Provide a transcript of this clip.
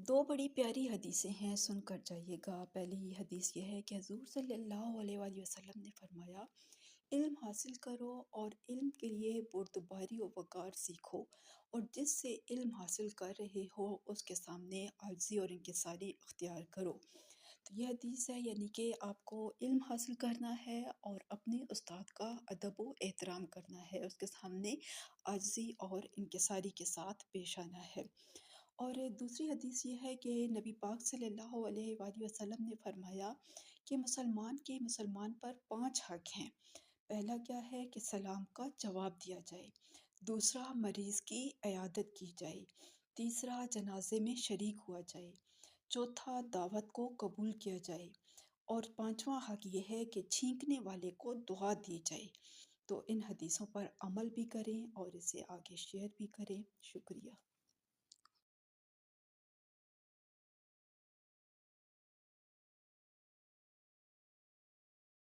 دو بڑی پیاری حدیثیں ہیں، سن کر جائیے گا۔ پہلی حدیث یہ ہے کہ حضور صلی اللہ علیہ وآلہ وسلم نے فرمایا، علم حاصل کرو اور علم کے لیے بردباری و وقار سیکھو، اور جس سے علم حاصل کر رہے ہو اس کے سامنے عاجزی اور انکساری اختیار کرو۔ تو یہ حدیث ہے، یعنی کہ آپ کو علم حاصل کرنا ہے اور اپنے استاد کا ادب و احترام کرنا ہے، اس کے سامنے عاجزی اور انکساری کے ساتھ پیش آنا ہے۔ اور دوسری حدیث یہ ہے کہ نبی پاک صلی اللہ علیہ وآلہ وسلم نے فرمایا کہ مسلمان پر 5 حق ہیں۔ پہلا کیا ہے کہ سلام کا جواب دیا جائے، دوسرا مریض کی عیادت کی جائے، تیسرا جنازے میں شریک ہوا جائے، چوتھا دعوت کو قبول کیا جائے، اور پانچواں حق یہ ہے کہ چھینکنے والے کو دعا دی جائے۔ تو ان حدیثوں پر عمل بھی کریں اور اسے آگے شیئر بھی کریں۔ شکریہ۔